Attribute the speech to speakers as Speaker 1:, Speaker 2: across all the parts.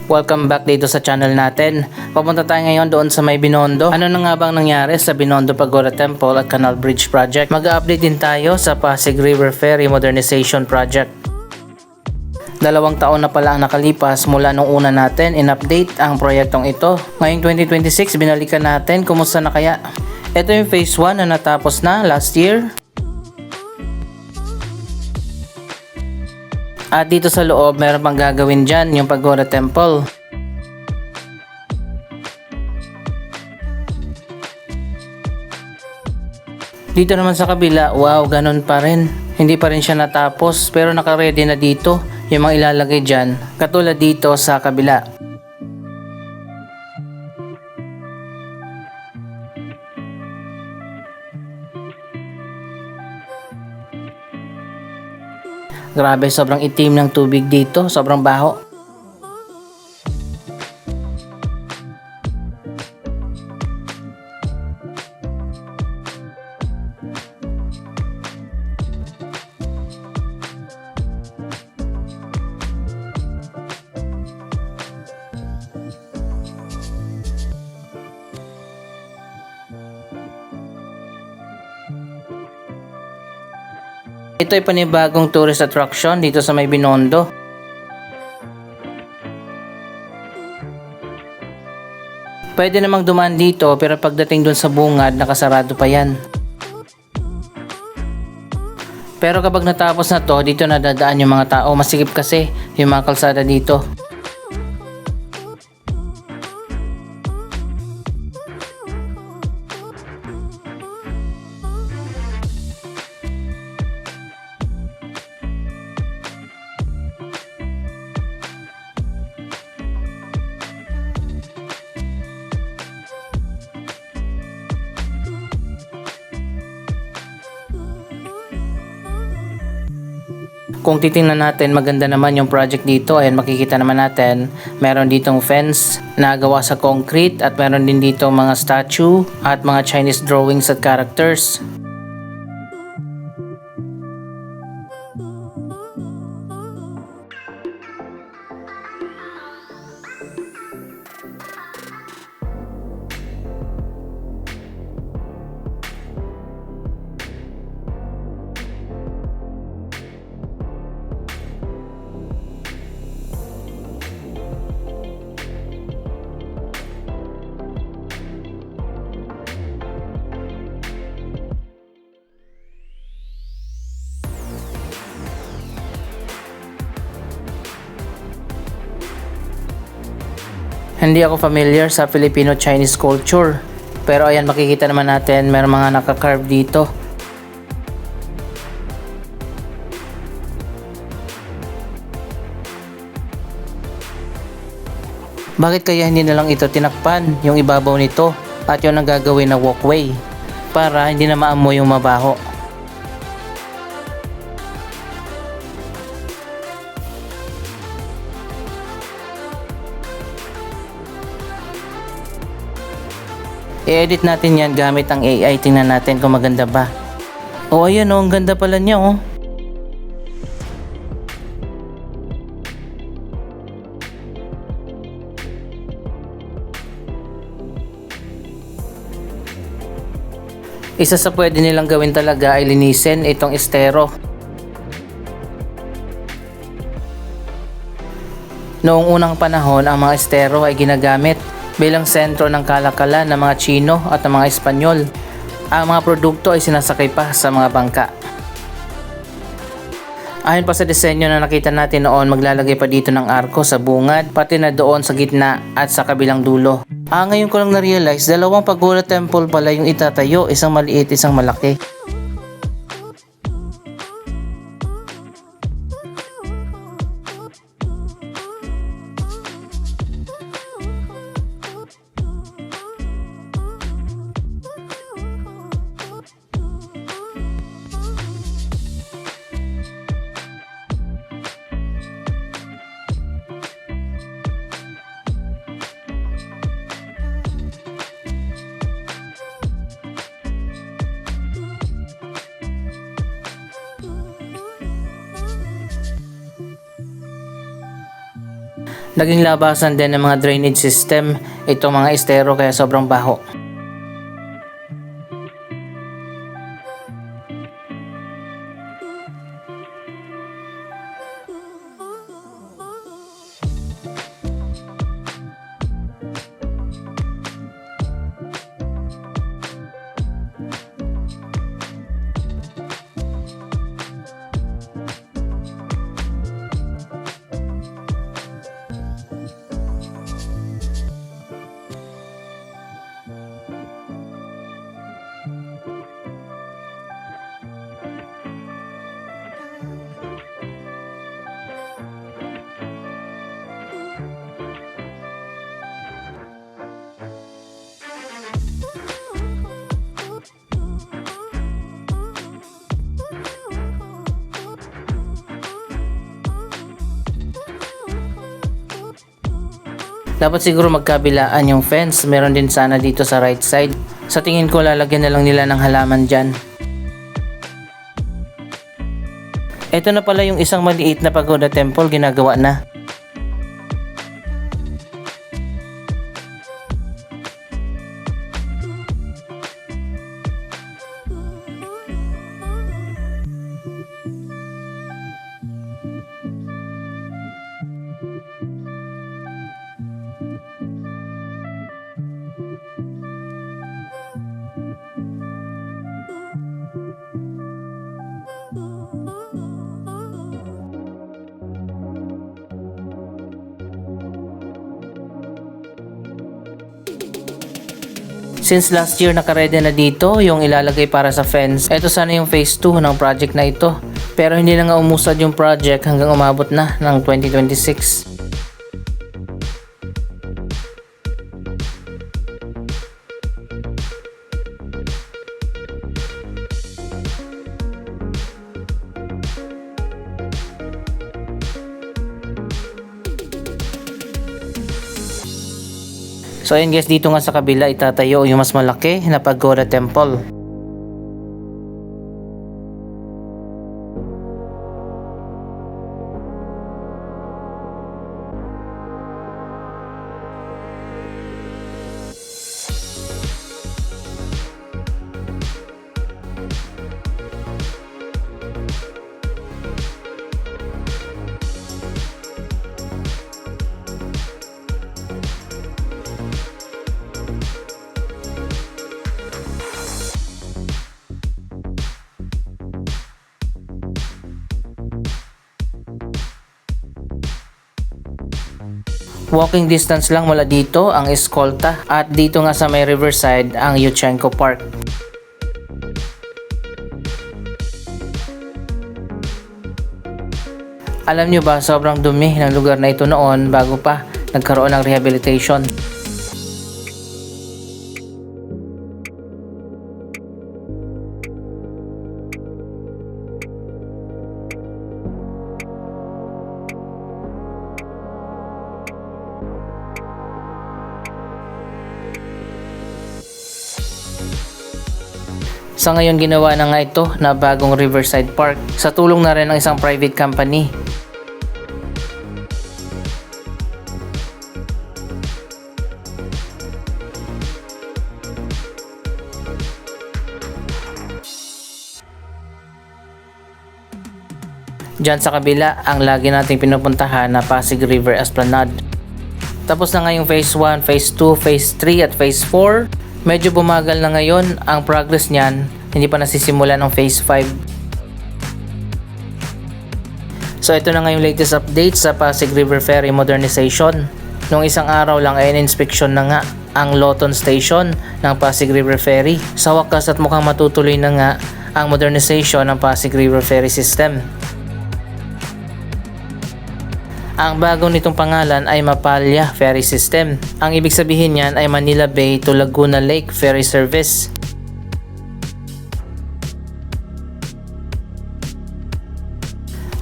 Speaker 1: Welcome back dito sa channel natin. Papunta tayo ngayon doon sa may Binondo. Ano na nga bang nangyari sa Binondo Pagoda Temple at Canal Bridge Project? Mag-update din tayo sa Pasig River Ferry Modernization Project. 2 taon na pala ang nakalipas mula nung una natin in-update ang proyektong ito. Ngayong 2026, binalikan natin kumusta na kaya. Ito yung phase 1 na natapos na last year. At dito sa loob, meron pang gagawin dyan, yung Pagoda Temple. Dito naman sa kabila, wow, ganun pa rin. Hindi pa rin siya natapos, pero naka-ready na dito yung mga ilalagay dyan, katulad dito sa kabila. Grabe, sobrang itim ng tubig dito, sobrang baho. Ito ay panibagong tourist attraction dito sa may Binondo. Pwede namang dumaan dito pero pagdating dun sa bungad nakasarado pa yan. Pero kapag natapos na to, dito nadadaan yung mga tao. Masikip kasi yung mga kalsada dito. Kung titingnan natin, maganda naman yung project dito. Ayan, makikita naman natin, meron ditong fence na gawa sa concrete at meron din dito mga statue at mga Chinese drawings at characters. Hindi ako familiar sa Filipino-Chinese culture. Pero ayan, makikita naman natin, may mga naka-carve dito. Bakit kaya hindi na lang ito tinakpan, yung ibabaw nito, at yun ang gagawin na walkway, para hindi na maamoy yung mabaho. I-edit natin yan gamit ang AI. Tingnan natin kung maganda ba. Oh, ayan oh, ang ganda pala niya oh. Isa sa pwede nilang gawin talaga ay linisin itong estero. Noong unang panahon, ang mga estero ay ginagamit bilang sentro ng kalakalan ng mga Chino at ng mga Espanyol. Ang mga produkto ay sinasakay pa sa mga bangka. Ayon pa sa disenyo na nakita natin noon, maglalagay pa dito ng arko sa bungad, pati na doon sa gitna at sa kabilang dulo. Ngayon ko lang na-realize, 2 Pagoda Temple pala yung itatayo, isang maliit, isang malaki. Naging labasan din ng mga drainage system itong mga estero kaya sobrang baho. Dapat siguro magkabilaan yung fence. Meron din sana dito sa right side. Sa tingin ko lalagyan na lang nila ng halaman dyan. Ito na pala yung isang maliit na pagoda temple, ginagawa na. Since last year nakaredy na dito yung ilalagay para sa fence, ito sana yung phase 2 ng project na ito. Pero hindi na nga umusad yung project hanggang umabot na ng 2026. So ayun guys, dito nga sa kabila itatayo yung mas malaki na pagoda temple. Walking distance lang mula dito ang Escolta at dito nga sa may riverside ang Yuchenko Park. Alam nyo ba, sobrang dumi ng lugar na ito noon bago pa nagkaroon ng rehabilitation. Sa ngayon ginawa na nga ito na bagong Riverside Park sa tulong na rin ng isang private company. Diyan sa kabila ang lagi nating pinupuntahan na Pasig River Esplanade. Tapos na nga yung phase 1, phase 2, phase 3 at phase 4. Medyo bumagal na ngayon ang progress niyan, hindi pa nasisimulan ang phase 5. So ito na nga yung latest update sa Pasig River Ferry Modernization. Nung isang araw lang ay in-inspection na nga ang Loton Station ng Pasig River Ferry. Sa wakas at mukhang matutuloy na nga ang modernization ng Pasig River Ferry System. Ang bago nitong pangalan ay Mapalya Ferry System. Ang ibig sabihin niyan ay Manila Bay to Laguna Lake Ferry Service.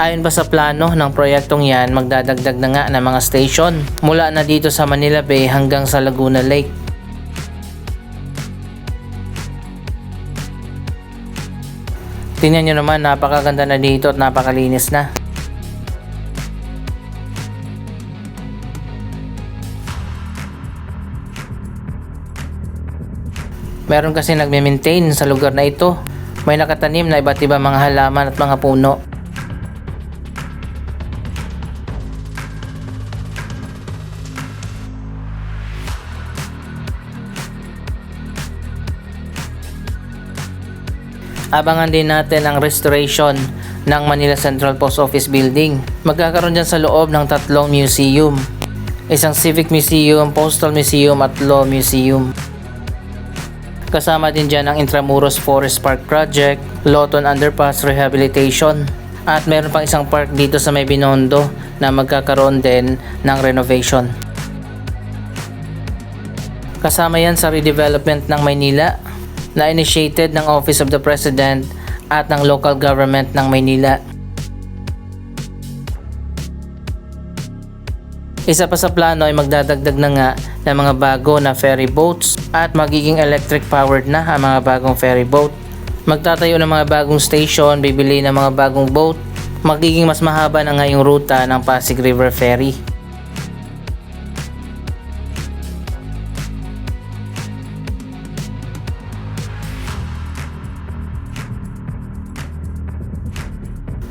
Speaker 1: Ayon pa sa plano ng proyektong yan, magdadagdag na nga ng mga station mula na dito sa Manila Bay hanggang sa Laguna Lake. Tingnan nyo naman, napakaganda na dito at napakalinis na. Meron kasi nagme-maintain sa lugar na ito. May nakatanim na iba't ibang mga halaman at mga puno. Abangan din natin ang restoration ng Manila Central Post Office Building. Magkakaroon dyan sa loob ng 3 museum. Isang Civic Museum, Postal Museum at Law Museum. Kasama din dyan ang Intramuros Forest Park Project, Lawton Underpass Rehabilitation, at meron pang isang park dito sa may Binondo na magkakaroon din ng renovation. Kasama yan sa redevelopment ng Maynila na initiated ng Office of the President at ng local government ng Maynila. Isa pa sa plano ay magdadagdag na nga ng mga bago na ferry boats at magiging electric powered na ang mga bagong ferry boat. Magtatayo ng mga bagong station, bibili ng mga bagong boat, magiging mas mahaba na nga yung ruta ng Pasig River Ferry.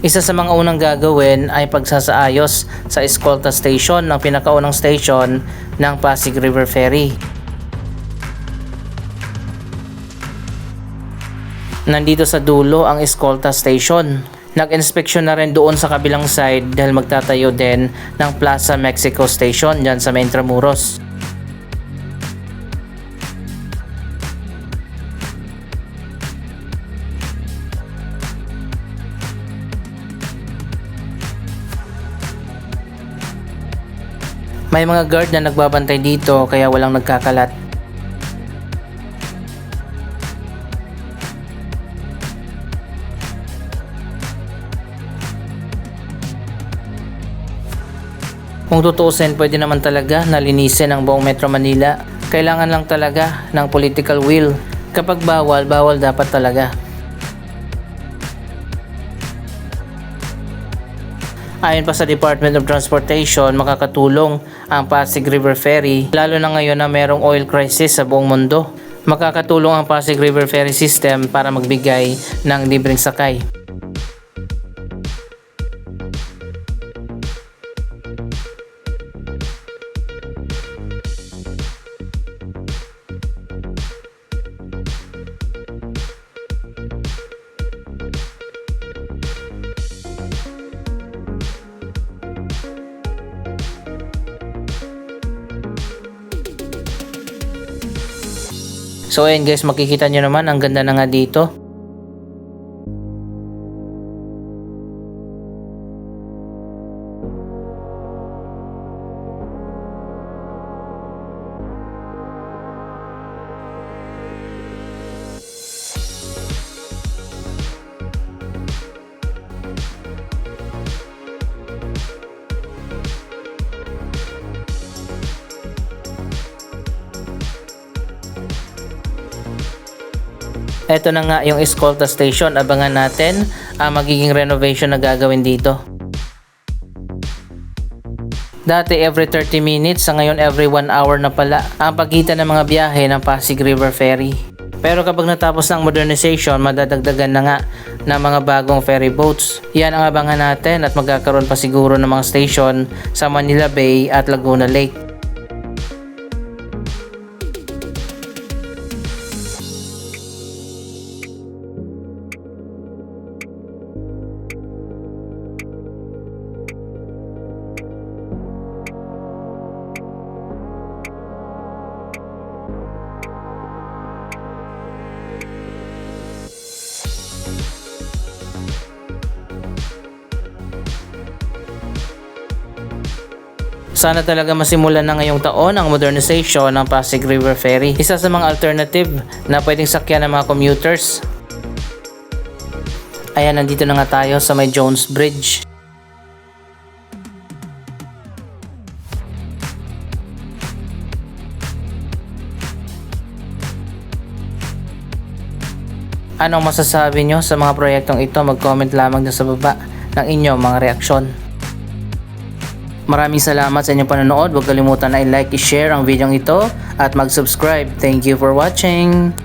Speaker 1: Isa sa mga unang gagawin ay pagsasaayos sa Escolta Station ng pinakaunang station ng Pasig River Ferry. Nandito sa dulo ang Escolta Station. Nag-inspeksyon na rin doon sa kabilang side dahil magtatayo din ng Plaza Mexico Station dyan sa Intramuros. May mga guard na nagbabantay dito kaya walang nagkakalat. Kung tutuusin, pwede naman talaga na linisin ang buong Metro Manila. Kailangan lang talaga ng political will. Kapag bawal, bawal dapat talaga. Ayon pa sa Department of Transportation, makakatulong ang Pasig River Ferry lalo na ngayon na merong oil crisis sa buong mundo. Makakatulong ang Pasig River Ferry System para magbigay ng libreng sakay. So ayun guys, makikita nyo naman ang ganda na nga dito. Ito na nga yung Escolta Station. Abangan natin ang magiging renovation na gagawin dito. Dati every 30 minutes, sa ngayon every 1 hour na pala ang pagitan ng mga biyahe ng Pasig River Ferry. Pero kapag natapos ng modernization, madadagdagan na nga ng mga bagong ferry boats. Yan ang abangan natin at magkakaroon pa siguro ng mga station sa Manila Bay at Laguna Lake. Sana talaga masimulan na ngayong taon ang modernization ng Pasig River Ferry. Isa sa mga alternative na pwedeng sakyan ng mga commuters. Ayan, nandito na nga tayo sa may Jones Bridge. Anong masasabi nyo sa mga proyektong ito? Mag-comment lamang dyan sa baba ng inyong mga reaksyon. Maraming salamat sa inyong panonood. Huwag kalimutan na i-like, i-share ang video ito at mag-subscribe. Thank you for watching!